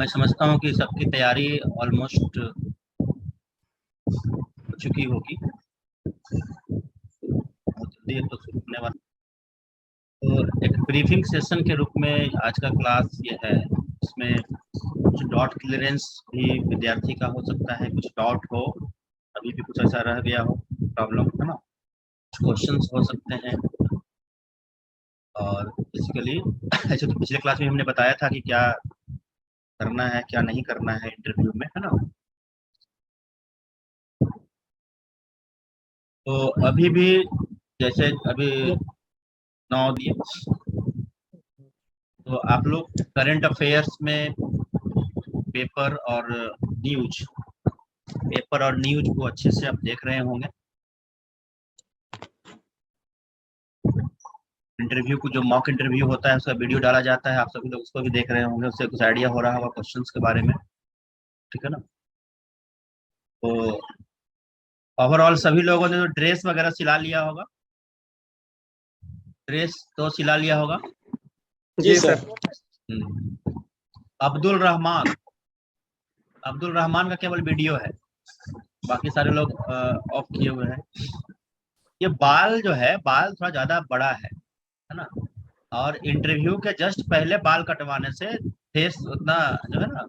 मैं समझता हूँ कि सबकी तैयारी ऑलमोस्ट हो चुकी होगी। बहुत जल्दी तो शुरू होने वाला। तो एक ब्रीफिंग सेशन के रूप में आज का क्लास ये है। इसमें कुछ डॉट क्लियरेंस भी विद्यार्थी का हो सकता है, कुछ डॉट हो, अभी भी कुछ ऐसा रह गया हो प्रॉब्लम, है ना। कुछ क्वेश्चंस हो सकते हैं। और बेसिकली ऐसे तो पिछले क्लास में हमने बताया था कि क्या करना है क्या नहीं करना है इंटरव्यू में, है ना। तो अभी भी जैसे अभी 9 दिए, तो आप लोग करंट अफेयर्स में पेपर और न्यूज को अच्छे से आप देख रहे होंगे। इंटरव्यू को जो मॉक इंटरव्यू होता है उसका वीडियो डाला जाता है, आप सभी लोग उसको भी देख रहे होंगे, उससे कुछ आइडिया हो रहा होगा क्वेश्चंस के बारे में, ठीक है ना। तो ओवरऑल सभी लोगों ने तो ड्रेस वगैरह सिला लिया होगा, ड्रेस तो सिला लिया होगा। जी सर। अब्दुल रहमान का केवल वीडियो है, बाकी सारे लोग ऑफ किए हुए हैं। ये बाल जो है, बाल थोड़ा ज्यादा बड़ा है ना। और इंटरव्यू के जस्ट पहले बाल कटवाने से फेस उतना जो है ना,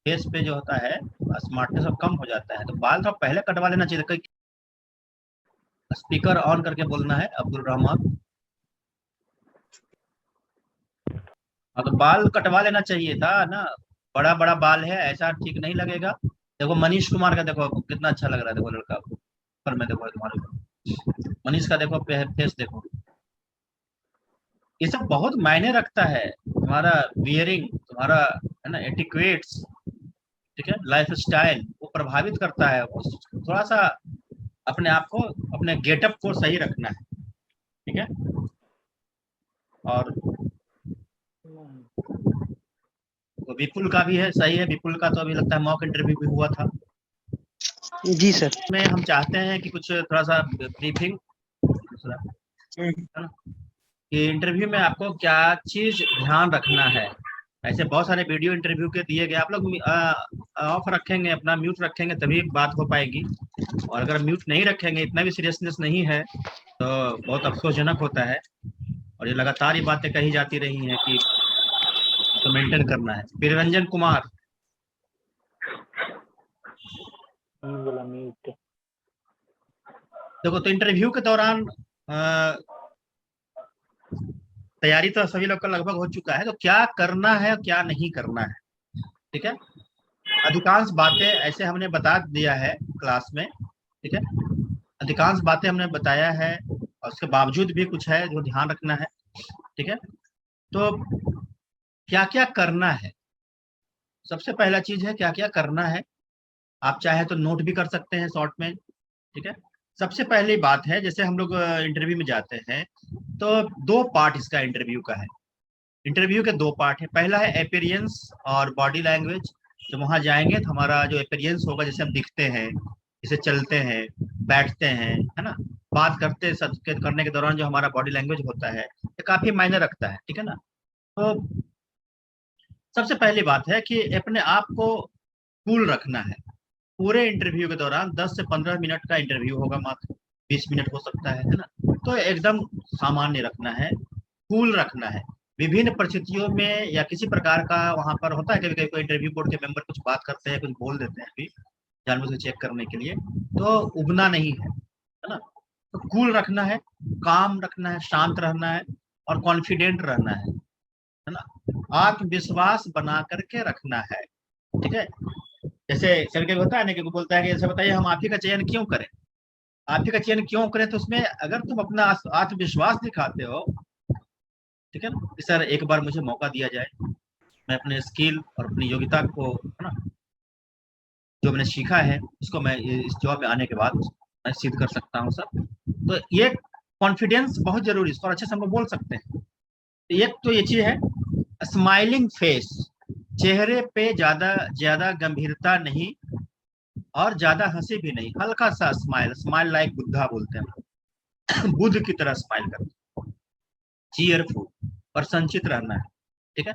फेस पे जो होता है स्मार्टनेस सब कम हो जाता है, तो बाल थोड़ा पहले कटवा लेना चाहिए। स्पीकर ऑन करके बोलना है अब्दुल रहमान। हाँ, तो बाल कटवा लेना चाहिए था ना, बड़ा बड़ा बाल है, ऐसा ठीक नहीं लगेगा। देखो मनीष कुमार का देखो कितना अच्छा लग रहा है, देखो लड़का ऊपर में, देखो तुम्हारे मनीष का देखो फेस देखो। ये सब बहुत मायने रखता है, तुम्हारा वियरिंग, तुम्हारा है ना एटिक्वेट्स, ठीक है, लाइफ स्टाइल वो प्रभावित करता है। थोड़ा सा अपने आप को, अपने गेटअप को सही रखना है, ठीक है। और तो विपुल का भी है, सही है, विपुल का तो अभी लगता है मॉक इंटरव्यू भी हुआ था। जी सर। में हम चाहते हैं कि कुछ थोड़ा सा ब्रीफिंग है ना, कि इंटरव्यू में आपको क्या चीज ध्यान रखना है। ऐसे बहुत सारे वीडियो इंटरव्यू के दिए गए, आप लोग ऑफ रखेंगे, अपना म्यूट रखेंगे तभी बात हो पाएगी। और अगर म्यूट नहीं रखेंगे, इतना भी सीरियसनेस नहीं है, तो बहुत अफसोसजनक होता है। और ये लगातार ये बातें कही जाती रही हैं कि तो मेंटेन करना है। बिरंजन कुमार, देखो तो इंटरव्यू के दौरान तैयारी तो सभी लोग का लगभग हो चुका है, तो क्या करना है और क्या नहीं करना है, ठीक है। अधिकांश बातें ऐसे हमने बता दिया है क्लास में, ठीक है। अधिकांश बातें हमने बताया है, और उसके बावजूद भी कुछ है जो ध्यान रखना है, ठीक है। तो क्या क्या करना है, सबसे पहला चीज है क्या क्या करना है। आप चाहे तो नोट भी कर सकते हैं शॉर्ट में, ठीक है। सबसे पहली बात है, जैसे हम लोग इंटरव्यू में जाते हैं तो 2 पार्ट इसका इंटरव्यू का है। इंटरव्यू के 2 पार्ट है, पहला है अपीयरेंस और बॉडी लैंग्वेज। जब वहां जाएंगे तो हमारा जो अपीयरेंस होगा, जैसे हम दिखते हैं, जैसे चलते हैं, बैठते हैं, है ना, बात करते सब करने के दौरान जो हमारा बॉडी लैंग्वेज होता है, ये काफी मायने रखता है, ठीक है ना। तो सबसे पहली बात है कि अपने आप को कूल रखना है। पूरे इंटरव्यू के दौरान 10 से 15 मिनट का इंटरव्यू होगा, मात्र 20 मिनट हो सकता है ना। तो एकदम सामान्य रखना है, कूल रखना है। विभिन्न परिस्थितियों में या किसी प्रकार का वहां पर होता है, कभी कभी कोई इंटरव्यू बोर्ड के मेंबर कुछ बात करते हैं, कुछ बोल देते हैं भी जानबूझ के चेक करने के लिए, तो उबना नहीं है ना। तो कूल रखना है, काम रखना है, शांत रहना है, और कॉन्फिडेंट रहना है ना। आत्मविश्वास बना करके रखना है, ठीक है। जैसे कभी कभी होता है ना कि कोई बोलता है कि ऐसा बताइए हम आप ही का चयन क्यों करें, आप ही का चयन क्यों करें, तो उसमें अगर तुम अपना आत्मविश्वास दिखाते हो, ठीक है ना, कि सर एक बार मुझे मौका दिया जाए, मैं अपने स्किल और अपनी योग्यता को, है ना, जो मैंने सीखा है उसको मैं इस जॉब में आने के बाद मैं सिद्ध कर सकता हूँ सर। तो ये कॉन्फिडेंस बहुत जरूरी है, इसको अच्छे से हम लोग बोल सकते हैं। एक तो ये चीज है, स्माइलिंग फेस, चेहरे पे ज्यादा ज्यादा गंभीरता नहीं और ज्यादा हंसी भी नहीं, हल्का सा स्माइल, स्माइल लाइक बुद्धा बोलते हैं बुद्ध की तरह स्माइल करना, चीयरफुल और संचित रहना है, ठीक है।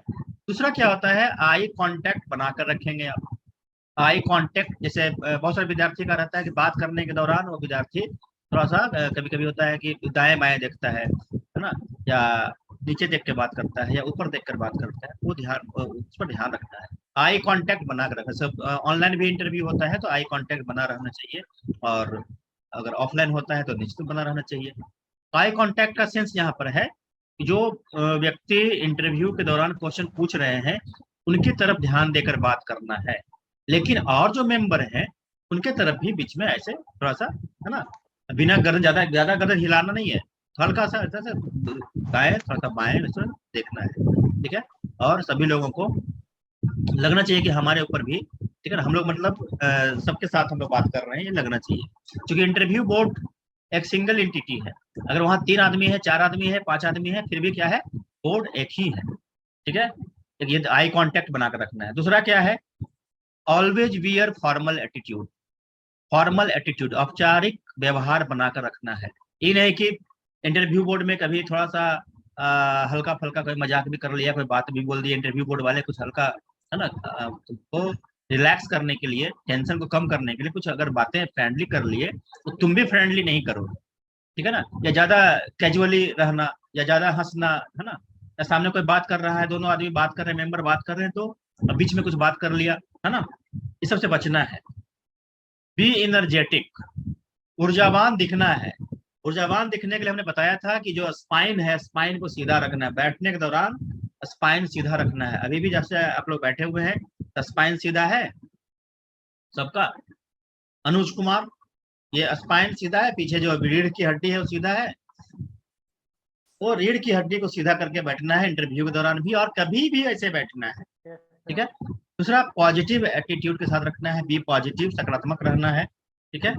दूसरा क्या होता है, आई कांटेक्ट बनाकर रखेंगे आप। आई कांटेक्ट जैसे बहुत सारे विद्यार्थी का रहता है कि बात करने के दौरान वो विद्यार्थी थोड़ा सा कभी कभी होता है कि दाएं बाएं देखता है ना, या नीचे देख के बात करता है या ऊपर देख कर बात करता है, वो ध्यान उस पर ध्यान रखना है। आई कांटेक्ट बना कर रखना, सब ऑनलाइन भी इंटरव्यू होता है तो आई कांटेक्ट बना रहना चाहिए, और अगर ऑफलाइन होता है तो निश्चित बना रहना चाहिए। आई कांटेक्ट का सेंस यहाँ पर है कि जो व्यक्ति इंटरव्यू के दौरान क्वेश्चन पूछ रहे हैं उनकी तरफ ध्यान देकर बात करना है, लेकिन और जो मेंबर हैं उनके तरफ भी बीच में ऐसे थोड़ा सा, है ना, बिना गर्दन ज्यादा ज्यादा गर्दन हिलाना नहीं है, हल्का सा ऐसा दाएं थोड़ा सा बाएं देखना है, ठीक है। और सभी लोगों को लगना चाहिए कि हमारे ऊपर भी, ठीक है ना, हम लोग मतलब सबके साथ हम लोग बात कर रहे हैं, ये लगना चाहिए। क्योंकि इंटरव्यू बोर्ड एक सिंगल एंटिटी है, अगर वहाँ 3 आदमी है, 4 आदमी है, 5 आदमी है, फिर भी क्या है, बोर्ड एक ही है, ठीक है। ये आई कांटेक्ट बनाकर रखना है। दूसरा क्या है, always wear formal attitude. Formal attitude, औपचारिक व्यवहार बनाकर रखना है। ये नहीं कि इंटरव्यू बोर्ड में कभी थोड़ा सा हल्का फुल्का कोई मजाक भी कर लिया, कोई बात भी बोल दी, इंटरव्यू बोर्ड वाले कुछ हल्का, है ना, तो रिलैक्स करने के लिए, टेंशन को कम करने के लिए कुछ अगर बातें फ्रेंडली कर लिए तो तुम भी फ्रेंडली नहीं करो, ठीक है ना। या ज्यादा कैजुअली रहना, या ज्यादा हंसना, है ना, या सामने कोई बात कर रहा है, दोनों आदमी बात कर रहे हैं, मेंबर बात कर रहे हैं, तो बीच में कुछ बात कर लिया, है ना, इस सबसे बचना है। बी एनर्जेटिक, ऊर्जावान दिखना है। ऊर्जावान दिखने के लिए हमने बताया था कि जो स्पाइन है, स्पाइन को सीधा रखना है, बैठने के दौरान स्पाइन सीधा रखना है। अभी भी जैसे आप लोग बैठे हुए हैं तो स्पाइन सीधा है सबका। अनुज कुमार, ये स्पाइन सीधा है, पीछे जो रीढ़ की हड्डी है वो सीधा है, वो रीढ़ की हड्डी को सीधा करके बैठना है इंटरव्यू के दौरान भी, और कभी भी ऐसे बैठना है, ठीक है। दूसरा, पॉजिटिव एटीट्यूड के साथ रखना है, बी पॉजिटिव, सकारात्मक रहना है, ठीक है।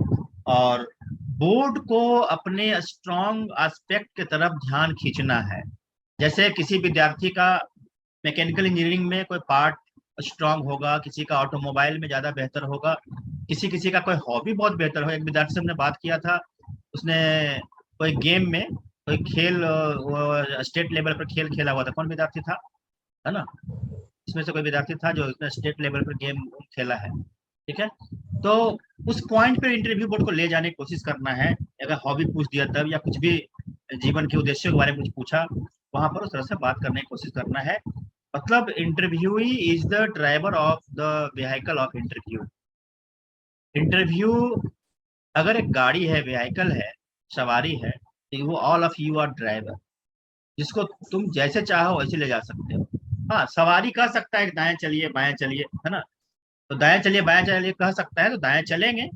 और बोर्ड को अपने स्ट्रॉन्ग एस्पेक्ट की तरफ ध्यान खींचना है। जैसे किसी विद्यार्थी का मैकेनिकल इंजीनियरिंग में कोई पार्ट स्ट्रांग होगा, किसी का ऑटोमोबाइल में ज्यादा बेहतर होगा, किसी किसी का कोई हॉबी बहुत बेहतर होगा। एक विद्यार्थी से हमने बात किया था, उसने कोई गेम में कोई खेल, स्टेट लेवल पर खेल खेला हुआ था। कौन विद्यार्थी था, है ना, इसमें से कोई विद्यार्थी था जो उसने स्टेट लेवल पर गेम खेला है, ठीक है। तो उस पॉइंट पे इंटरव्यू बोर्ड को ले जाने की कोशिश करना है। अगर हॉबी पूछ दिया तब, या कुछ भी जीवन के उद्देश्यों के बारे में कुछ पूछा, वहां पर उस तरह से बात करने की कोशिश करना है। मतलब interviewee is the driver of the vehicle of interview. Interview अगर एक गाड़ी है, व्हीकल है, सवारी है, तो वो all of you are driver, जिसको तुम जैसे चाहो वैसे ले जा सकते हो। हाँ, सवारी कह सकता है दाएं चलिए बाएं चलिए, है ना, तो दाएं चलिए बाएं चलिए कह सकता है, तो दाएं चलेंगे,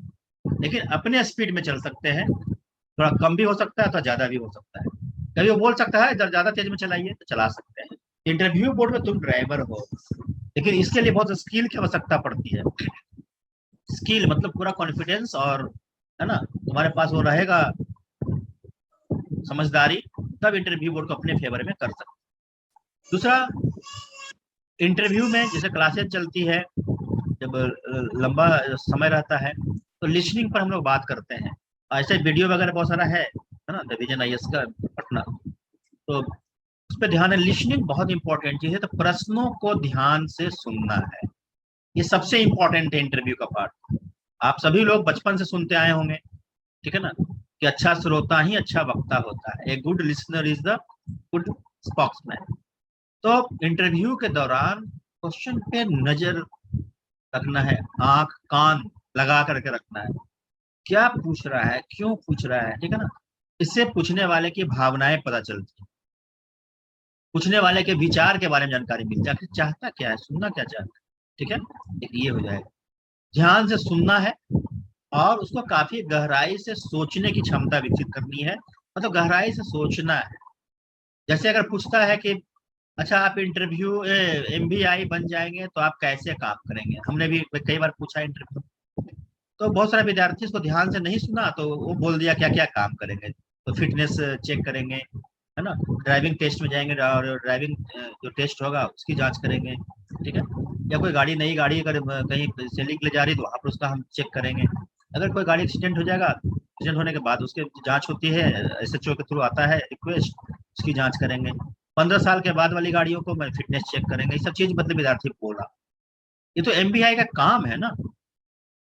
लेकिन अपने स्पीड में चल सकते हैं। थोड़ा कम भी हो सकता है, तो ज्यादा भी हो सकता है। कभी वो बोल सकता है इधर ज्यादा तेज में चलाइए, तो चला सकते हैं। इंटरव्यू बोर्ड में तुम ड्राइवर हो, लेकिन इसके लिए बहुत स्किल की आवश्यकता पड़ती है। स्किल मतलब पूरा कॉन्फिडेंस, और है ना, तुम्हारे पास वो रहेगा समझदारी, तब इंटरव्यू बोर्ड को अपने फेवर में कर सकते। दूसरा, इंटरव्यू में जैसे क्लासेस चलती है, जब लंबा समय रहता है, तो लिसनिंग पर हम लोग बात करते हैं। ऐसे वीडियो वगैरह बहुत सारा है ना, डिवीजन IAS का पटना, तो उस पर ध्यान है। लिसनिंग बहुत इंपॉर्टेंट चीज है, तो प्रश्नों को ध्यान से सुनना है, ये सबसे इंपॉर्टेंट है इंटरव्यू का पार्ट। आप सभी लोग बचपन से सुनते आए होंगे, ठीक है ना, कि अच्छा श्रोता ही अच्छा वक्ता होता है। A good listener is the good spokesman. तो इंटरव्यू के दौरान क्वेश्चन पे नजर रखना है, आंख कान लगा करके रखना है, क्या पूछ रहा है, क्यों पूछ रहा है, ठीक है ना। इससे पूछने वाले की भावनाएं पता चलती है, पूछने वाले के विचार के बारे में जानकारी मिलती है, चाहता क्या है, सुनना क्या चाहता है, ठीक है। एक ये हो जाएगा, ध्यान से सुनना है, और उसको काफी गहराई से सोचने की क्षमता विकसित करनी है, मतलब गहराई से सोचना है। जैसे अगर पूछता है कि अच्छा आप इंटरव्यू MBI बन जाएंगे तो आप कैसे काम करेंगे, हमने भी कई बार पूछा इंटरव्यू, तो बहुत सारे विद्यार्थी इसको ध्यान से नहीं सुना, तो वो बोल दिया क्या क्या काम करेंगे, तो फिटनेस चेक करेंगे, है ना, ड्राइविंग टेस्ट में जाएंगे और ड्राइविंग जो टेस्ट होगा उसकी जांच करेंगे, ठीक है। या कोई गाड़ी, नई गाड़ी अगर कहीं सेलिंग ले जा रही तो वहाँ पर उसका हम चेक करेंगे। अगर कोई गाड़ी एक्सीडेंट हो जाएगा, एक्सीडेंट होने के बाद उसके जांच होती है, SHO के थ्रू आता है रिक्वेस्ट, उसकी जांच करेंगे। 15 साल के बाद वाली गाड़ियों को मैं फिटनेस चेक करेंगे, ये सब चीज मतलब विद्यार्थी बोला। ये तो एमबीआई का काम है ना,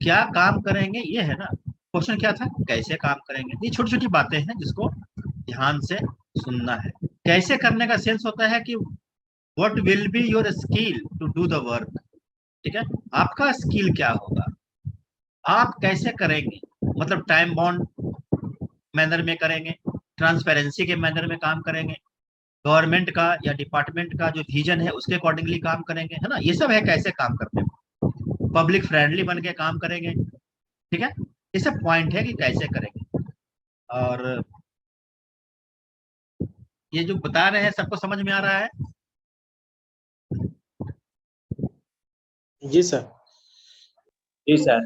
क्या काम करेंगे ये है ना। क्वेश्चन क्या था, कैसे काम करेंगे। ये छोटी छोटी बातें हैं जिसको ध्यान से सुनना है। कैसे करने का सेंस होता है कि what will be your skill to do the work. ठीक है, आपका स्किल क्या होगा, आप कैसे करेंगे, मतलब टाइम बाउंड मैनर में करेंगे, ट्रांसपेरेंसी के मैनर में काम करेंगे, गवर्नमेंट का या डिपार्टमेंट का जो विजन है उसके अकॉर्डिंगली काम करेंगे, है ना। ये सब है कैसे काम करते हैं, पब्लिक फ्रेंडली बन के काम करेंगे। ठीक है, ये सब पॉइंट है कि कैसे करेंगे। और ये जो बता रहे हैं सबको समझ में आ रहा है। जी सर। जी सर।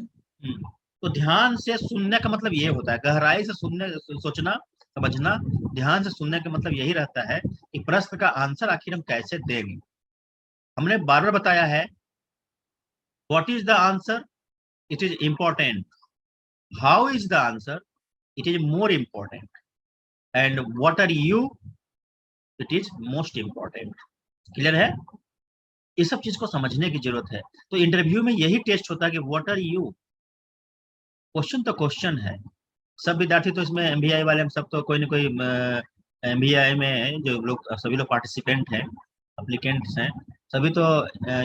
तो ध्यान से सुनने का मतलब ये होता है, गहराई से सुनने, सोचना, समझना। ध्यान से सुनने का मतलब यही रहता है कि प्रश्न का आंसर आखिर हम कैसे देंगे। हमने बार बार बताया है, what is the answer, it is important. How is the answer, it is more important. And what are you, it is most important. Clear है, ये सब चीज को समझने की जरूरत है। तो इंटरव्यू में यही टेस्ट होता है कि व्हाट आर यू। क्वेश्चन तो क्वेश्चन है। सब विद्यार्थी तो इसमें एमबीआई वाले हम सब तो कोई ना कोई एमबीआई में जो लोग, सभी लोग पार्टिसिपेंट हैं, अप्लीकेंट्स हैं, सभी तो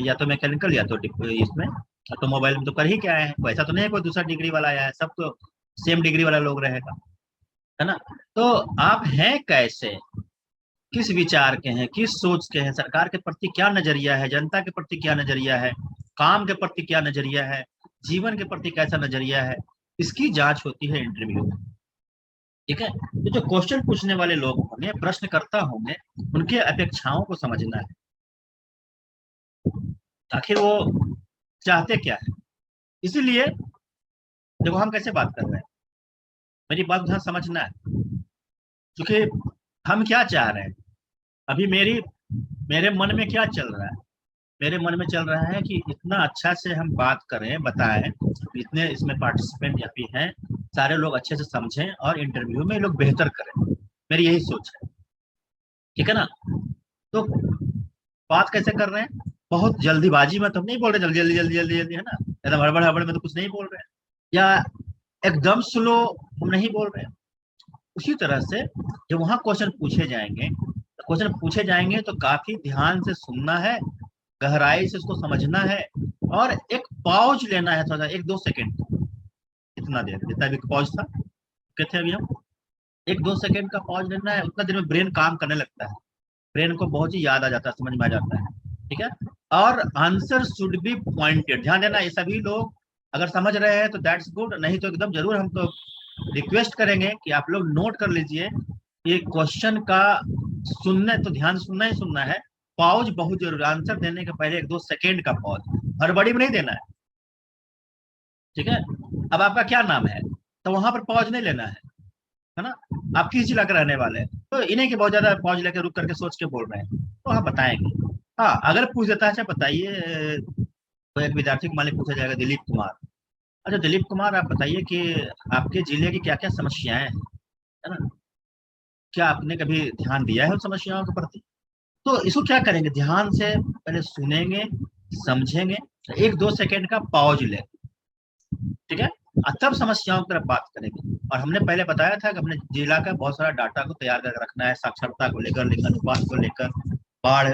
या तो मैकेनिकल या तो इसमें ऑटोमोबाइल में तो कर ही क्या है। वैसा तो नहीं है कोई दूसरा डिग्री वाला आया है, सब तो सेम डिग्री वाला लोग रहेगा, है ना। तो आप हैं कैसे, किस विचार के हैं, किस सोच के हैं, सरकार के प्रति क्या नजरिया है, जनता के प्रति क्या नजरिया है, काम के प्रति क्या नजरिया है, जीवन के प्रति कैसा नजरिया है, इसकी जांच होती है इंटरव्यू में। ठीक है, तो जो क्वेश्चन पूछने वाले लोग होंगे, प्रश्नकर्ता होंगे, उनके अपेक्षाओं को समझना है, आखिर वो चाहते क्या है। इसीलिए देखो हम कैसे बात कर रहे हैं, मेरी बात ध्यान समझना है, क्योंकि हम क्या चाह रहे हैं। अभी मेरे मन में क्या चल रहा है, मेरे मन में चल रहा है कि इतना अच्छा से हम बात करें, बताएं, इतने इसमें पार्टिसिपेंट यहाँ पे हैं, सारे लोग अच्छे से समझें और इंटरव्यू में लोग बेहतर करें। मेरी यही सोच है, ठीक है ना। तो बात कैसे कर रहे हैं, बहुत जल्दीबाजी में तो हम नहीं बोल रहे, जल्दी जल्दी जल्दी जल्दी जल्दी, है ना, एकदम हड़बड़ हड़बड़ में तो कुछ नहीं बोल रहे हैं, या एकदम स्लो हम नहीं बोल रहे हैं। उसी तरह से जब वहां क्वेश्चन पूछे जाएंगे, तो काफी ध्यान से सुनना है, गहराई से उसको समझना है, और एक पॉज लेना है, थोड़ा 1-2 सेकेंड, इतना देर जितना भी पॉज था कहते हैं अभी हम 1-2 सेकेंड का पॉज लेना है। उतना देर में ब्रेन काम करने लगता है, ब्रेन को बहुत ही याद आ जाता है, समझ में आ जाता है। ठीक है, और आंसर शुड बी पॉइंटेड। ध्यान देना, ये सभी लोग अगर समझ रहे हैं तो दैट्स गुड, नहीं तो एकदम जरूर हम तो रिक्वेस्ट करेंगे कि आप लोग नोट कर लीजिए, ये क्वेश्चन का सुनना तो ध्यान सुनना ही सुनना है, पॉज बहुत जरूरी, आंसर देने के पहले 1-2 सेकेंड का पॉज, हड़बड़ी में नहीं देना है। ठीक है, अब आपका क्या नाम है, तो वहां पर पॉज नहीं लेना है ना। आप किस जिला के रहने वाले हैं, तो इन्हें के बहुत ज्यादा पॉज लेकर रुक करके सोच के बोल रहे हैं, तो हम बताएंगे। हाँ, अगर पूछ देता है, अच्छा बताइए, तो एक विद्यार्थी को मान लीजिए पूछा जाएगा दिलीप कुमार, अच्छा दिलीप कुमार आप बताइए कि आपके जिले की क्या क्या समस्याएं हैं, है ना, क्या आपने कभी ध्यान दिया है उन समस्याओं के प्रति। तो इसको क्या करेंगे, ध्यान से पहले सुनेंगे, समझेंगे, 1-2 सेकेंड का पॉज ले, ठीक है, और तब समस्याओं की तरफ बात करेंगे। और हमने पहले बताया था कि अपने जिला का बहुत सारा डाटा को तैयार करके रखना है, साक्षरता को लेकर, लिंगानुपात को लेकर, बाढ़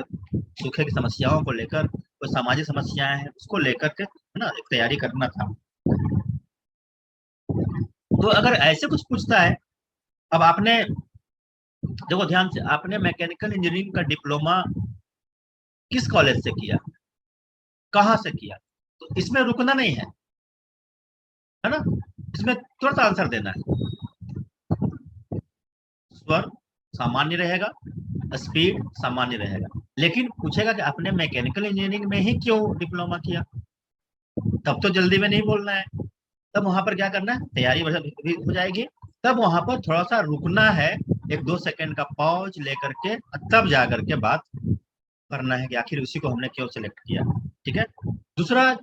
सूखे की समस्याओं को लेकर, कोई सामाजिक समस्याएं हैं उसको लेकर के, है ना, एक तैयारी करना था। तो अगर ऐसे कुछ पूछता है, अब आपने देखो ध्यान से, आपने मैकेनिकल इंजीनियरिंग का डिप्लोमा किस कॉलेज से किया, कहाँ से किया, तो इसमें रुकना नहीं है ना, इसमें तुरंत आंसर देना है। स्वर सामान्य रहेगा, स्पीड सामान्य रहेगा, लेकिन पूछेगा कि आपने मैकेनिकल इंजीनियरिंग में ही क्यों डिप्लोमा किया, तब तो जल्दी में नहीं बोलना है, तब वहां पर क्या करना है, तैयारी भी हो जाएगी, तब वहां पर थोड़ा सा रुकना है, 1-2 सेकेंड का पॉज लेकर के, तब जा करके बात करना है कि आखिर उसी को हमने क्यों सिलेक्ट किया। ठीक है, दूसरा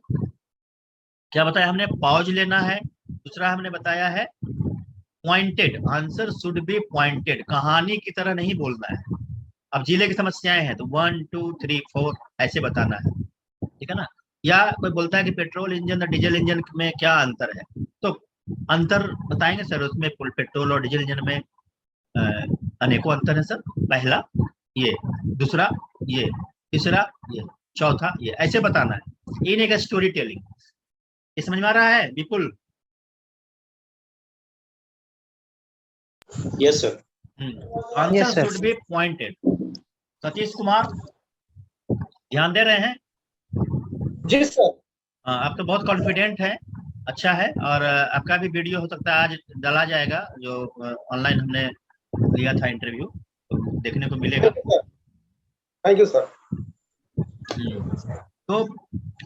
क्या बताया हमने, पॉज लेना है। दूसरा हमने बताया है pointed, answer should be pointed, कहानी की तरह नहीं बोलना है। अब जिले की समस्याएं हैं तो 1 2 3 4 ऐसे बताना है, ठीक है ना। या कोई बोलता है कि पेट्रोल इंजन और डीजल इंजन में क्या अंतर है, तो अंतर बताएंगे सर, उसमें पेट्रोल और डीजल इंजन में अनेकों अंतर है सर। पहला ये, दूसरा ये, तीसरा ये, चौथा ये, ऐसे बताना है इन एक स्टोरी टेलिंग। ये समझ में आ रहा है Vipul? Yes sir. Answer Yes, sir. Should be pointed. Satish Kumar ध्यान दे रहे हैं? जी सर। हाँ, आप तो बहुत कॉन्फिडेंट है, अच्छा है। और आपका भी वीडियो हो सकता है आज डाला जाएगा, जो ऑनलाइन हमने लिया था इंटरव्यू, तो देखने को मिलेगा। Thank you sir. तो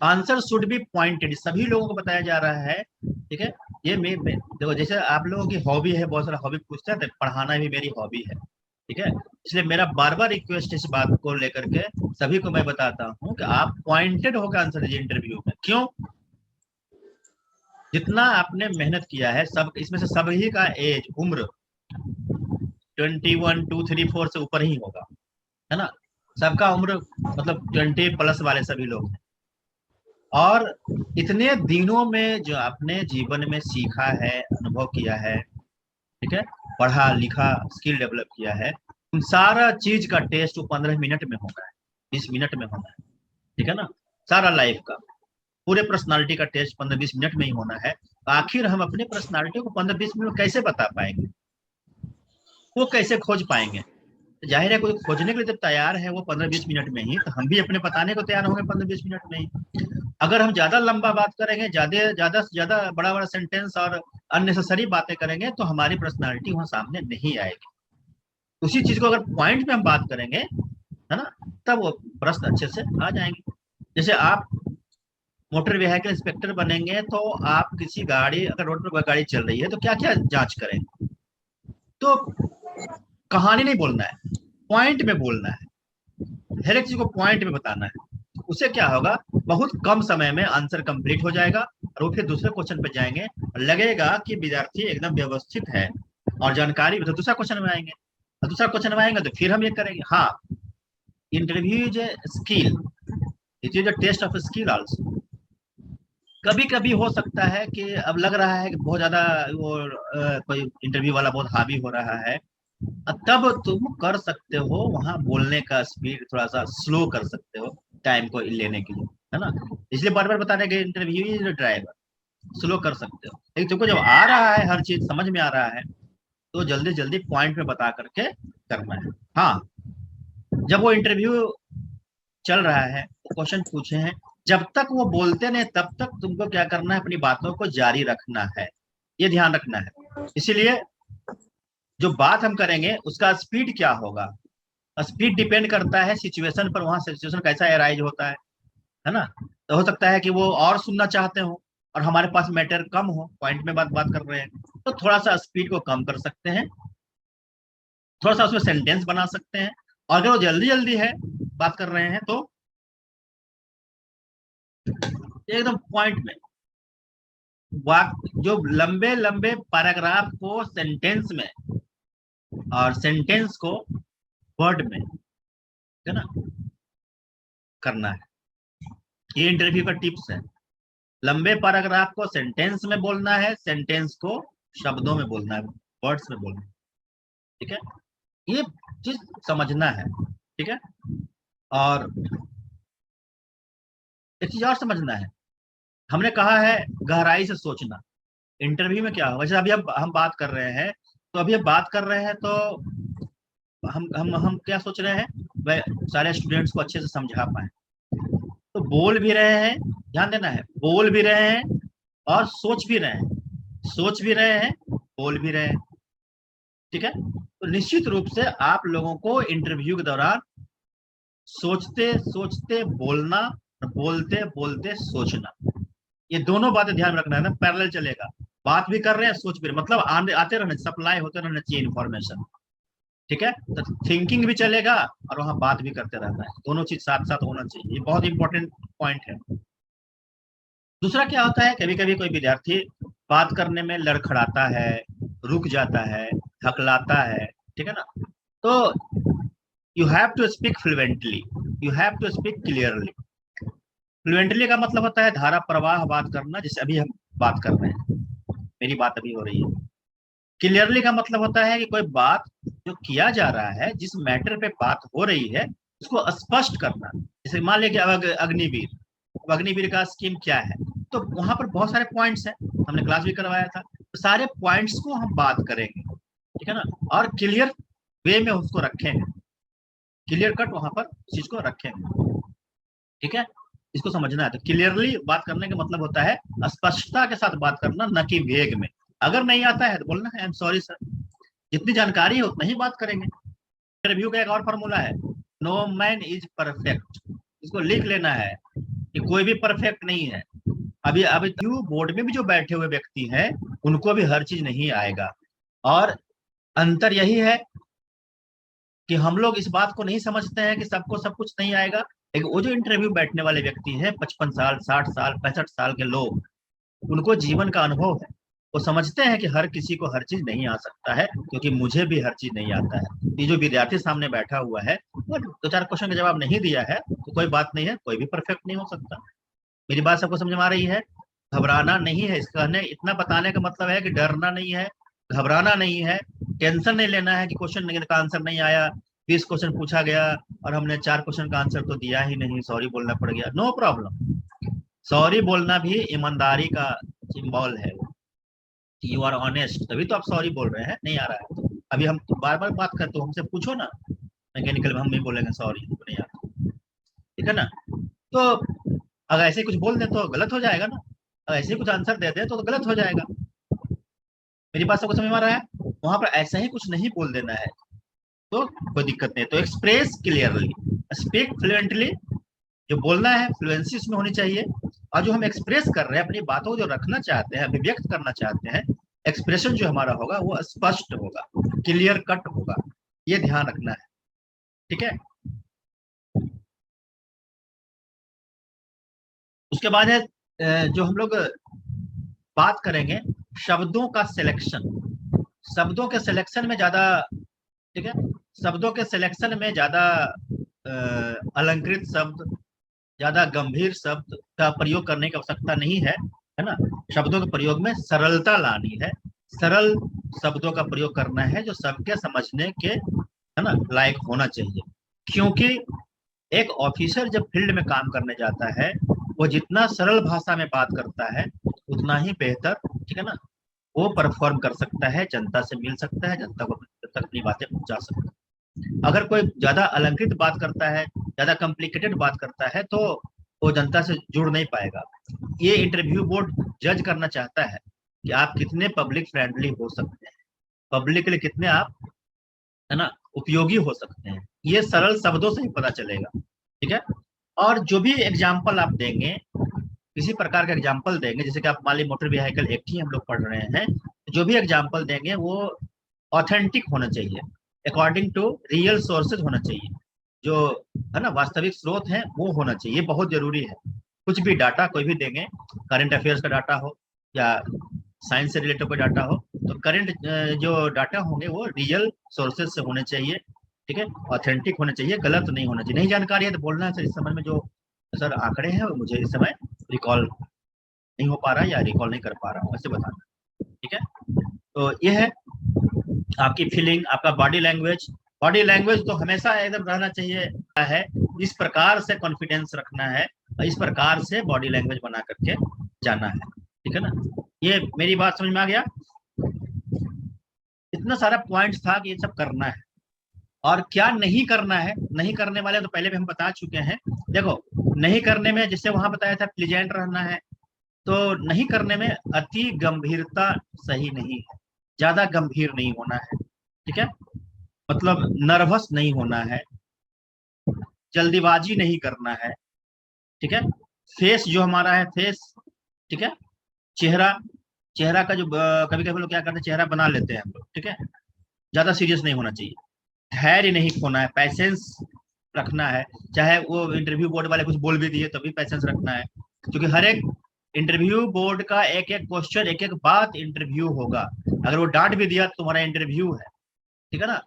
आंसर शुड बी पॉइंटेड, सभी लोगों को बताया जा रहा है, ठीक है। ये देखो, जैसे आप लोगों की हॉबी है, बहुत सारा हॉबी पूछते हैं, तो पढ़ाना भी मेरी हॉबी है, ठीक है। इसलिए मेरा बार बार रिक्वेस्ट इस बात को लेकर के सभी को मैं बताता हूँ कि आप पॉइंटेड होकर आंसर दीजिए इंटरव्यू में। क्यों? जितना आपने मेहनत किया है, सब इसमें से सभी का एज, उम्र 21 2 3 4 से ऊपर ही होगा, है ना। सबका उम्र मतलब 20 प्लस वाले सभी लोग हैं। और इतने दिनों में जो आपने जीवन में सीखा है, अनुभव किया है, ठीक है, पढ़ा लिखा, स्किल डेवलप किया है, उन सारा चीज का टेस्ट वो 15 मिनट में होना है, 20 मिनट में होना है, ठीक है ना। सारा लाइफ का, पूरे पर्सनालिटी का टेस्ट 15-20 मिनट में ही होना है। आखिर हम अपने पर्सनालिटी को 15-20 मिनट में कैसे बता पाएंगे, वो कैसे खोज पाएंगे? जाहिर है कोई खोजने के लिए जब तैयार है वो 15-20 मिनट में ही, तो हम भी अपने बताने को तैयार होंगे 15-20 मिनट में ही। अगर हम ज्यादा लंबा बात करेंगे, ज्यादा से ज्यादा बड़ा बड़ा सेंटेंस और अननेसेसरी बातें करेंगे, तो हमारी पर्सनालिटी वहां सामने नहीं आएगी। उसी चीज को अगर पॉइंट में हम बात करेंगे, है ना, तब वो प्रश्न अच्छे से आ जाएंगे। जैसे आप मोटर व्हीकल इंस्पेक्टर बनेंगे, तो आप किसी गाड़ी, अगर रोड पर गाड़ी चल रही है तो क्या क्या जांच करेंगे? तो कहानी नहीं बोलना है, पॉइंट में बोलना है, हर एक चीज को पॉइंट में बताना है। उससे क्या होगा, बहुत कम समय में आंसर कंप्लीट हो जाएगा, और वो फिर दूसरे क्वेश्चन पे जाएंगे, लगेगा कि विद्यार्थी एकदम व्यवस्थित है और जानकारी, तो दूसरा क्वेश्चन में आएंगे, और दूसरा क्वेश्चन में आएंगे तो फिर हम ये करेंगे। हाँ, interview is a skill, it is a test of skill also. कभी कभी हो सकता है कि अब लग रहा है कि बहुत ज्यादा वो कोई इंटरव्यू वाला बहुत हावी हो रहा है, तब तुम कर सकते हो वहां बोलने का स्पीड थोड़ा सा स्लो कर सकते हो, टाइम को लेने के लिए, है ना। इसलिए बार बार बताने के इंटरव्यू इज ड्राइवर, स्लो कर सकते हो। लेकिन तुमको जब आ रहा है, हर चीज समझ में आ रहा है, तो जल्दी जल्दी पॉइंट में बता करके करना है। हाँ, जब वो इंटरव्यू चल रहा है, क्वेश्चन पूछे हैं, जब तक वो बोलते नहीं तब तक तुमको क्या करना है, अपनी बातों को जारी रखना है, ये ध्यान रखना है। इसीलिए जो बात हम करेंगे उसका स्पीड क्या होगा, स्पीड डिपेंड करता है सिचुएशन पर, वहां सिचुएशन कैसा एराइज होता है ना। तो हो सकता है कि वो और सुनना चाहते हो और हमारे पास मैटर कम हो, पॉइंट में बात कर रहे हैं, तो थोड़ा सा स्पीड को कम कर सकते हैं, थोड़ा सा उसमें सेंटेंस बना सकते हैं। और अगर वो जल्दी जल्दी है बात कर रहे हैं, तो एकदम पॉइंट में जो लंबे लंबे पैराग्राफ को सेंटेंस में और सेंटेंस को वर्ड में, है ना, करना है। ये इंटरव्यू का टिप्स है। लंबे पैराग्राफ को सेंटेंस में बोलना है, सेंटेंस को शब्दों में बोलना है, वर्ड्स में बोलना है, ठीक है। ये चीज समझना है, ठीक है। और एक चीज और समझना है, हमने कहा है गहराई से सोचना। इंटरव्यू में क्या होगा, जैसे अभी हम बात कर रहे हैं, तो अभी बात कर रहे हैं तो हम क्या सोच रहे हैं, वह सारे स्टूडेंट्स को अच्छे से समझा पाए। तो बोल भी रहे हैं, ध्यान देना है, बोल भी रहे हैं और सोच भी रहे हैं, सोच भी रहे हैं, बोल भी रहे हैं, ठीक है। तो निश्चित रूप से आप लोगों को इंटरव्यू के दौरान सोचते सोचते बोलना, बोलते बोलते सोचना, ये दोनों बातें ध्यान रखना है ना, पैरेलल चलेगा। बात भी कर रहे हैं, सोच भी, मतलब आते रहने, सप्लाई होते रहना चाहिए इन्फॉर्मेशन, ठीक है। तो थिंकिंग भी चलेगा और वहां बात भी करते रहना है, दोनों चीज साथ साथ होना चाहिए, ये बहुत इंपॉर्टेंट पॉइंट है। दूसरा क्या होता है, कभी कभी कोई विद्यार्थी बात करने में लड़खड़ाता है, रुक जाता है, हकलाता है, ठीक है ना। तो you have to speak fluently, you have to speak clearly. Fluently का मतलब होता है धारा प्रवाह बात करना, जैसे अभी हम बात कर रहे हैं, मेरी बात अभी हो रही है। क्लियरली का मतलब होता है कि कोई बात जो किया जा रहा है, जिस मैटर पे बात हो रही है, उसको स्पष्ट करना। जैसे मान लिया कि अग्निवीर, अग्निवीर का स्कीम क्या है, तो वहां पर बहुत सारे पॉइंट्स हैं, हमने क्लास भी करवाया था, तो सारे पॉइंट्स को हम बात करेंगे, ठीक है ना, और क्लियर वे में उसको रखेंगे, क्लियर कट वहां पर चीज को रखेंगे, ठीक है। इसको समझना है। तो क्लियरली बात करने का मतलब होता है स्पष्टता के साथ बात करना, न कि वेग में। अगर नहीं आता है तो बोलना है आई एम सॉरी सर, जितनी जानकारी है उतना ही बात करेंगे। इंटरव्यू का एक और फॉर्मूला है, नो मैन इज परफेक्ट, इसको लिख लेना है कि कोई भी परफेक्ट नहीं है। अभी बोर्ड में भी जो बैठे हुए व्यक्ति हैं उनको भी हर चीज नहीं आएगा, और अंतर यही है कि हम लोग इस बात को नहीं समझते हैं कि सबको सब कुछ नहीं आएगा। लेकिन वो जो इंटरव्यू बैठने वाले व्यक्ति हैं 55 साल 60 साल 65 साल के लोग, उनको जीवन का अनुभव है, वो समझते हैं कि हर किसी को हर चीज नहीं आ सकता है, क्योंकि मुझे भी हर चीज नहीं आता है। ये जो विद्यार्थी सामने बैठा हुआ है वो 2-4 क्वेश्चन का जवाब नहीं दिया है तो कोई बात नहीं है, कोई भी परफेक्ट नहीं हो सकता। मेरी बात सबको समझ में आ रही है? घबराना नहीं है, इसका इतना बताने का मतलब है कि डरना नहीं है, घबराना नहीं है, टेंशन नहीं लेना है कि क्वेश्चन का आंसर नहीं आया, 20 क्वेश्चन पूछा गया और हमने 4 क्वेश्चन का आंसर तो दिया ही नहीं, सॉरी बोलना पड़ गया। नो प्रॉब्लम, सॉरी बोलना भी ईमानदारी का सिंबल है। यू आर ऑनेस्ट, तभी तो आप सॉरी बोल रहे हैं। नहीं आ रहा है तो अभी हम बार बार बात करते हो, हमसे पूछो ना, मैकेनिकल में हम नहीं बोलेंगे सॉरी, नहीं आता, ठीक है ना। तो अगर ऐसे कुछ बोल दे तो गलत हो जाएगा ना, अगर ऐसे कुछ आंसर दे दे तो गलत हो जाएगा। मेरी बात सबको समझ में आ रहा है? वहां पर ऐसा ही कुछ नहीं बोल देना है तो कोई दिक्कत नहीं। तो एक्सप्रेस क्लियरली, स्पीक फ्लुएंटली, जो बोलना है फ्लुएंसी उसमें होनी चाहिए, और जो हम एक्सप्रेस कर रहे हैं अपनी बातों को जो रखना चाहते हैं, अभिव्यक्त करना चाहते हैं, एक्सप्रेशन जो हमारा होगा वो स्पष्ट होगा, क्लियर कट होगा, ये ध्यान रखना है, ठीक है। उसके बाद है जो हम लोग बात करेंगे शब्दों का सिलेक्शन। शब्दों के सिलेक्शन में ज्यादा, ठीक है, शब्दों के सिलेक्शन में ज्यादा अलंकृत शब्द, ज्यादा गंभीर शब्द का प्रयोग करने की आवश्यकता नहीं है, है ना। शब्दों के प्रयोग में सरलता लानी है, सरल शब्दों का प्रयोग करना है जो सबके समझने के, है ना, लायक होना चाहिए। क्योंकि एक ऑफिसर जब फील्ड में काम करने जाता है, वो जितना सरल भाषा में बात करता है उतना ही बेहतर, ठीक है ना, वो परफॉर्म कर सकता है, जनता से मिल सकता है, जनता को तक अपनी बातें पहुंचा सकता है। अगर कोई ज्यादा अलंकृत बात करता है, ज्यादा कॉम्प्लिकेटेड बात करता है, तो वो जनता से जुड़ नहीं पाएगा। ये इंटरव्यू बोर्ड जज करना चाहता है कि आप कितने पब्लिक फ्रेंडली हो सकते हैं, पब्लिक के लिए कितने आप, है ना, उपयोगी हो सकते हैं। ये सरल शब्दों से ही पता चलेगा, ठीक है। और जो भी एग्जाम्पल आप देंगे, किसी प्रकार का एग्जाम्पल देंगे, जैसे कि आप मान ली मोटर व्हीकल एक्ट ही हम लोग पढ़ रहे हैं, जो भी एग्जाम्पल देंगे वो ऑथेंटिक होना चाहिए, अकॉर्डिंग टू रियल सोर्सेज होना चाहिए, जो है ना वास्तविक स्रोत है वो होना चाहिए, बहुत जरूरी है। कुछ भी डाटा कोई भी देंगे, करंट अफेयर्स का डाटा हो या साइंस से रिलेटेड कोई डाटा हो, तो करंट जो डाटा होंगे वो रियल सोर्सेज से होने चाहिए, ठीक है, ऑथेंटिक होने चाहिए, गलत नहीं होना चाहिए। नहीं जानकारी है तो बोलना है सर इस समय में जो सर आंकड़े हैं मुझे इस समय रिकॉल नहीं हो पा रहा या रिकॉल नहीं कर पा रहा हूँ, ऐसे बताना, ठीक है। तो ये है आपकी फीलिंग, आपका बॉडी लैंग्वेज। बॉडी लैंग्वेज तो हमेशा एकदम रहना चाहिए है, इस प्रकार से कॉन्फिडेंस रखना है, इस प्रकार से बॉडी लैंग्वेज बना करके जाना है, ठीक है ना। ये मेरी बात समझ में आ गया? इतना सारा पॉइंट्स था कि ये सब करना है। और क्या नहीं करना है, नहीं करने वाले तो पहले भी हम बता चुके हैं। देखो नहीं करने में, जिससे वहां बताया था प्लीजेंट रहना है, तो नहीं करने में अति गंभीरता सही नहीं है, ज्यादा गंभीर नहीं होना है, ठीक है, मतलब नर्वस नहीं होना है, जल्दीबाजी नहीं करना है, ठीक है। फेस जो हमारा है, फेस, ठीक है, चेहरा, चेहरा का जो कभी कभी लोग क्या करते हैं चेहरा बना लेते हैं हम लोग, ठीक है, ज्यादा सीरियस नहीं होना चाहिए, धैर्य नहीं खोना है, पैसेंस रखना है। चाहे वो इंटरव्यू बोर्ड वाले कुछ बोल भी दिए तो भी पैसेंस रखना है, क्योंकि हर एक इंटरव्यू बोर्ड का एक एक क्वेश्चन, एक एक बात इंटरव्यू होगा। अगर वो डांट भी दिया तो तुम्हारा इंटरव्यू है, ठीक है ना।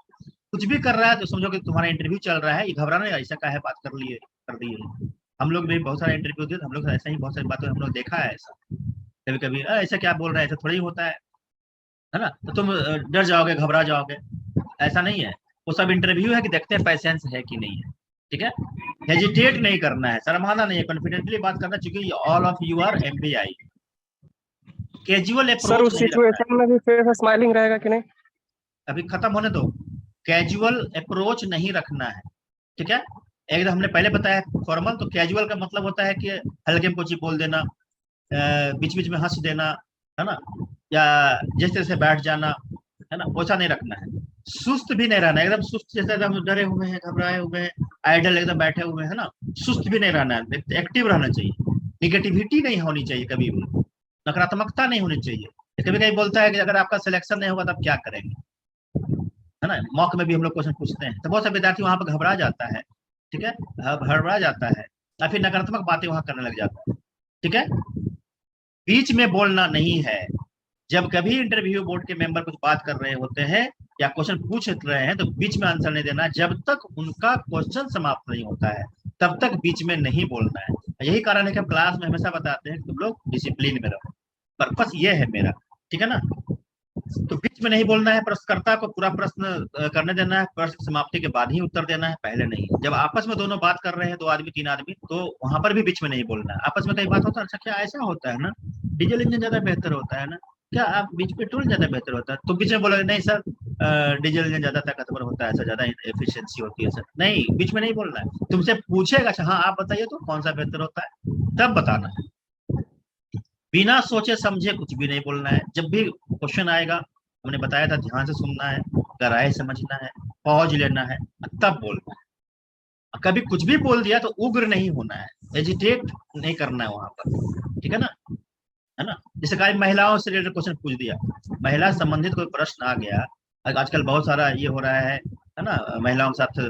कुछ भी कर रहा है तो समझो कि तुम्हारा इंटरव्यू चल रहा है, ये घबराना नहीं, ऐसा क्या है, बात कर लिए कर दी है। हम लोग भी बहुत सारे इंटरव्यू दिए, हम लोग ऐसा ही बहुत सारी बातें हम लोग देखा है ऐसा। कभी कभी ऐसा क्या बोल रहा है, ऐसा थोड़ा ही होता है ना। तो तुम डर जाओगे, घबरा जाओगे, ऐसा नहीं है। वो सब इंटरव्यू है कि देखते हैं पेशेंस है कि नहीं है, ठीक है। हेजिटेट नहीं करना है, शर्माना नहीं है, कॉन्फिडेंटली बात करना, क्योंकि all of you are MBA. Casual sir approach उस नहीं रखना है। सिचुएशन में भी फेस स्माइलिंग रहेगा कि नहीं? अभी खत्म होने दो। कैजुअल अप्रोच नहीं रखना है, ठीक है। एकदम हमने पहले बताया फॉर्मल, तो कैजुअल का मतलब होता है कि हल्के में कुछ बोल देना, बीच बीच में हंस देना, है ना, या जिस तरह से बैठ जाना, है ना, वैसा नहीं रखना है। सुस्त भी नहीं रहना, एकदम सुस्त जैसे एकदम डरे हुए हैं, घबराए हुए हैं, आइडल एकदम बैठे हुए हैं ना, सुस्त भी नहीं रहना है, एक्टिव रहना चाहिए। निगेटिविटी नहीं होनी चाहिए, कभी भी नकारात्मकता नहीं होनी चाहिए। कभी कभी बोलता है कि अगर आपका सिलेक्शन नहीं होगा तो आप क्या करेंगे, है ना। मॉक में भी हम लोग क्वेश्चन पूछते हैं, तो बहुत से विद्यार्थी वहां पर घबरा जाता है, ठीक है, घबरा जाता है, या फिर नकारात्मक बातें वहां करने लग जाता है, ठीक है। बीच में बोलना नहीं है। जब कभी इंटरव्यू बोर्ड के मेंबर कुछ बात कर रहे होते हैं या क्वेश्चन पूछ रहे हैं, तो बीच में आंसर नहीं देना, जब तक उनका क्वेश्चन समाप्त नहीं होता है तब तक बीच में नहीं बोलना है। यही कारण है कि हम क्लास में हमेशा बताते हैं कि तुम लोग डिसिप्लिन में रहो। पर्पस ये है मेरा, ठीक है ना। तो बीच में नहीं बोलना है, प्रश्नकर्ता को पूरा प्रश्न करने देना है, प्रश्न समाप्ति के बाद ही उत्तर देना है, पहले नहीं। जब आपस में दोनों बात कर रहे हैं, 2 आदमी 3 आदमी, तो वहां पर भी बीच में नहीं बोलना है। आपस में कई बात होता है, अच्छा क्या ऐसा होता है ना, डीजल इंजन ज्यादा बेहतर होता है ना, क्या आप बीच पेट्रोल ज्यादा बेहतर होता है, तो बीच में बोलोगे नहीं सर, डीजल इंजन ज्यादा ताकतवर होता है, सर ज्यादा एफिशिएंसी होती है सर। नहीं, बीच में नहीं बोलना है। तुमसे पूछेगा, अच्छा हाँ आप बताइए तो कौन सा बेहतर होता है, तब बताना है। बिना सोचे समझे कुछ भी नहीं बोलना है। जब भी क्वेश्चन आएगा, हमने बताया था, ध्यान से सुनना है, गहराई समझना है, पॉज लेना है, तब बोलना है। कभी कुछ भी बोल दिया तो उग्र नहीं होना है, एजिटेट नहीं करना है वहां पर, ठीक है ना, है ना। जैसे कहा महिलाओं से रिलेटेड क्वेश्चन पूछ दिया, महिला संबंधित कोई प्रश्न आ गया, आजकल बहुत सारा ये हो रहा है ना, महिलाओं के साथ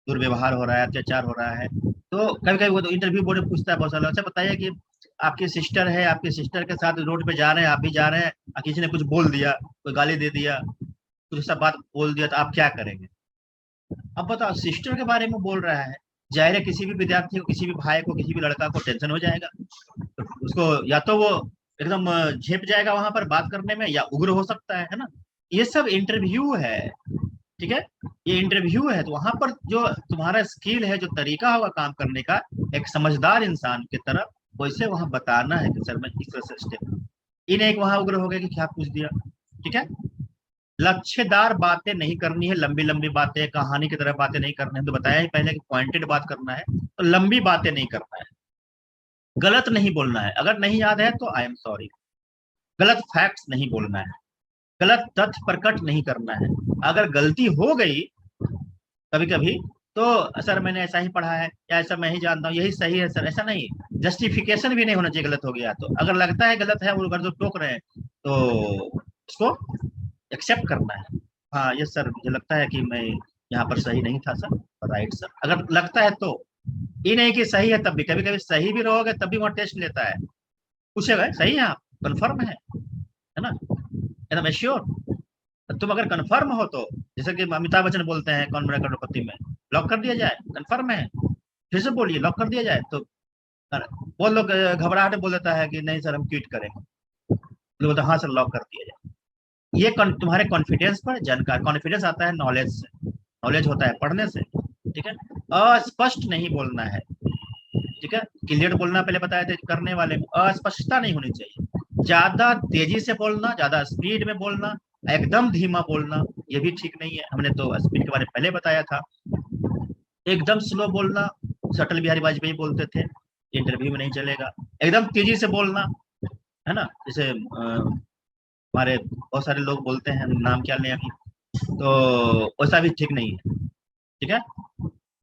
दुर्व्यवहार हो रहा है, अत्याचार हो रहा है, तो कभी कभी वो तो इंटरव्यू बोर्ड में पूछता है बहुत सारा, अच्छा बताइए कि आपकी सिस्टर है, आपके सिस्टर के साथ रोड पे जा रहे हैं, आप भी जा रहे हैं, किसी ने कुछ बोल दिया, कोई गाली दे दिया, कुछ सब बात बोल दिया, तो आप क्या करेंगे। अब बताओ, सिस्टर के बारे में बोल रहा है, जाहिर है किसी भी विद्यार्थी को, किसी भी भाई को, किसी भी लड़का को टेंशन हो जाएगा, तो उसको या तो वो एकदम झेप जाएगा वहां पर बात करने में, या उग्र हो सकता है ना। ये सब इंटरव्यू है, ठीक है, ये इंटरव्यू है। तो वहां पर जो तुम्हारा स्किल है, जो तरीका होगा काम करने का, एक समझदार इंसान की तरह वैसे वहां बताना है कि सर मैं इस तरह से स्टेप, इन एक वहां उग्र हो गया कि क्या पूछ दिया, ठीक है। लक्ष्यदार बातें नहीं करनी है, लंबी लंबी बातें, कहानी की तरह बातें नहीं करनी है, तो बताया ही पहले कि पॉइंटेड बात करना है, तो लंबी बातें नहीं करना है। गलत नहीं बोलना है, अगर नहीं याद है तो आई एम सॉरी। गलत फैक्ट्स नहीं बोलना है, गलत तथ्य प्रकट नहीं करना है। अगर गलती हो गई कभी कभी, तो सर मैंने ऐसा ही पढ़ा है, या ऐसा मैं ही जानता हूँ, यही सही है सर, ऐसा नहीं। जस्टिफिकेशन भी नहीं होना चाहिए गलत हो गया तो। अगर लगता है गलत है, वो अगर जो टोक रहे हैं, तो उसको एक्सेप्ट करना है। हाँ ये सर मुझे लगता है कि मैं यहाँ पर सही नहीं था सर, राइट सर, अगर लगता है तो। ये नहीं कि सही है तब भी, कभी कभी सही भी रहोगे तब भी वहाँ टेस्ट लेता है, पूछेगा सही है आप कन्फर्म है ना, एकदम श्योर। तुम अगर कंफर्म हो तो, जैसे कि अमिताभ बच्चन बोलते हैं कौन बनेगा करोड़पति में, लॉक कर दिया जाए, कंफर्म है, फिर से बोलिए लॉक कर दिया जाए, तो वो लोग घबराहट बोल देता है कि नहीं सर हम क्विट करेंगे, लोग बोलते हाँ सर लॉक कर दिया जाए। ये तुम्हारे कॉन्फिडेंस पर जानकार, कॉन्फिडेंस आता है नॉलेज से, नॉलेज होता है पढ़ने से, ठीक है। अस्पष्ट नहीं बोलना है, ठीक है, क्लियर बोलना, पहले बताया था करने वाले में अस्पष्टता नहीं होनी चाहिए। ज्यादा तेजी से बोलना, ज्यादा स्पीड में बोलना, एकदम धीमा बोलना, ये भी ठीक नहीं है। हमने तो स्पीड के बारे में पहले बताया था। एकदम स्लो बोलना, अटल बिहारी वाजपेयी बोलते थे, इंटरव्यू में नहीं चलेगा। एकदम तेजी से बोलना, है ना, जैसे हमारे बहुत सारे लोग बोलते हैं, नाम क्या लें अभी, तो वैसा भी ठीक नहीं है, ठीक है।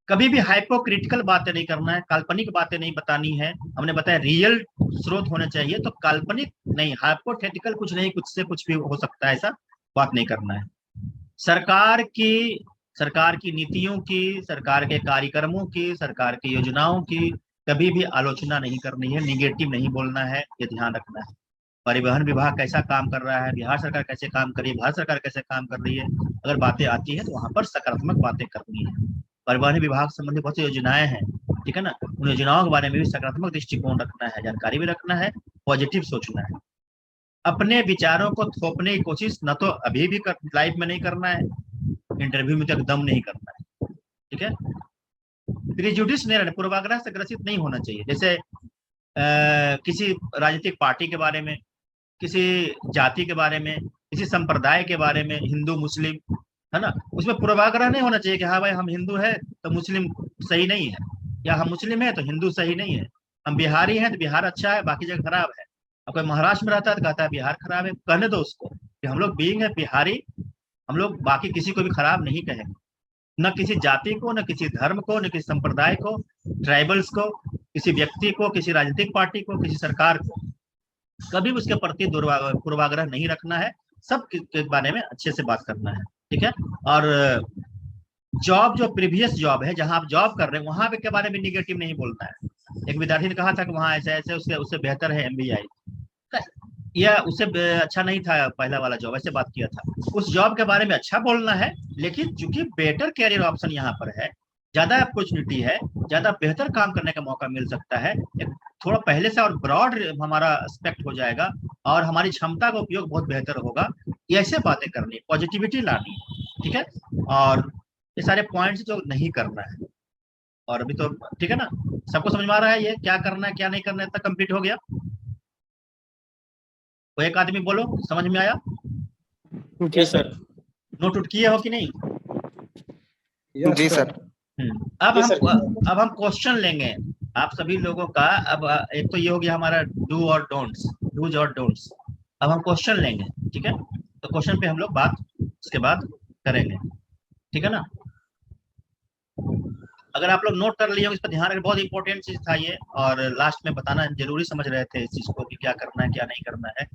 कभी भी हाइपोक्रिटिकल बातें नहीं करना है, काल्पनिक बातें नहीं बतानी है। हमने बताया रियल स्रोत होने चाहिए, तो काल्पनिक नहीं, हाइपोथेटिकल कुछ नहीं, कुछ से कुछ भी हो सकता है, ऐसा बात नहीं करना है। सरकार की नीतियों की, सरकार के कार्यक्रमों की, सरकार की योजनाओं की कभी भी आलोचना नहीं करनी है, निगेटिव नहीं बोलना है, ये ध्यान रखना है। परिवहन विभाग कैसा काम कर रहा है, बिहार सरकार कैसे काम कर रही है, भारत सरकार कैसे काम कर रही है, अगर बातें आती है तो वहां पर सकारात्मक बातें करनी है। परिवहन विभाग से संबंधित बहुत सी योजनाएं हैं, ठीक है ना, उन योजनाओं के बारे में भी सकारात्मक दृष्टिकोण रखना है, जानकारी भी रखना है, पॉजिटिव सोचना है। अपने विचारों को थोपने की कोशिश न तो अभी भी लाइफ में नहीं करना है, इंटरव्यू में तो एकदम नहीं करना है, ठीक है। प्रिजुडिस नहीं रहना, पूर्वाग्रह से ग्रसित नहीं होना चाहिए। जैसे किसी राजनीतिक पार्टी के बारे में, किसी जाति के बारे में, किसी संप्रदाय के बारे में, हिंदू मुस्लिम, है ना, उसमें पूर्वाग्रह नहीं होना चाहिए कि हाँ भाई हम हिंदू है तो मुस्लिम सही नहीं है, या हम मुस्लिम है तो हिंदू सही नहीं है, हम बिहारी हैं तो बिहार अच्छा है बाकी जगह खराब है। अब कोई महाराष्ट्र में रहता है तो कहता है बिहार खराब है, कहने दो उसको कि हम लोग बीइंग है बिहारी, हम लोग बाकी किसी को भी खराब नहीं कहेंगे, न किसी जाति को, न किसी धर्म को, न किसी संप्रदाय को, ट्राइबल्स को, किसी व्यक्ति को, किसी राजनीतिक पार्टी को, किसी सरकार को, कभी उसके प्रति पूर्वाग्रह नहीं रखना है, सब के बारे में अच्छे से बात करना है, ठीक है। और जॉब जो प्रीवियस जॉब है, जहां आप जॉब कर रहे हैं वहां पे के बारे में निगेटिव नहीं बोलना है। एक विद्यार्थी ने कहा था कि वहां ऐसे ऐसे उससे बेहतर है MBI, या उससे अच्छा नहीं था पहला वाला जॉब, ऐसे बात किया था। उस जॉब के बारे में अच्छा बोलना है, लेकिन चूंकि बेटर कैरियर ऑप्शन यहाँ पर है, ज्यादा अपॉर्चुनिटी है, ज्यादा बेहतर काम करने का मौका मिल सकता है, एक थोड़ा पहले से और ब्रॉड हमारा एस्पेक्ट हो जाएगा और हमारी क्षमता का उपयोग बहुत बेहतर होगा, ये ऐसे बातें करनी, पॉजिटिविटी लानी, ठीक है। और ये सारे पॉइंट्स जो नहीं करना है, और अभी तो ठीक है ना, सबको समझ में आ रहा है ये क्या करना है क्या नहीं करना है, इतना कंप्लीट हो गया। तो एक आदमी बोलो समझ में आया? जी सर। नोट उट किए हो कि नहीं? जी सर। अब हम क्वेश्चन लेंगे आप सभी लोगों का। अब एक तो ये हो गया हमारा डू और डोंट्स, डूज और डोंट्स। अब हम क्वेश्चन लेंगे, ठीक है। तो क्वेश्चन पे हम लोग बात उसके बाद करेंगे, ठीक है ना। अगर आप लोग नोट कर लिए हो, इस पर ध्यान रखें, बहुत इंपॉर्टेंट चीज था ये, और लास्ट में बताना जरूरी समझ रहे थे इस चीज को कि क्या करना है क्या नहीं करना है।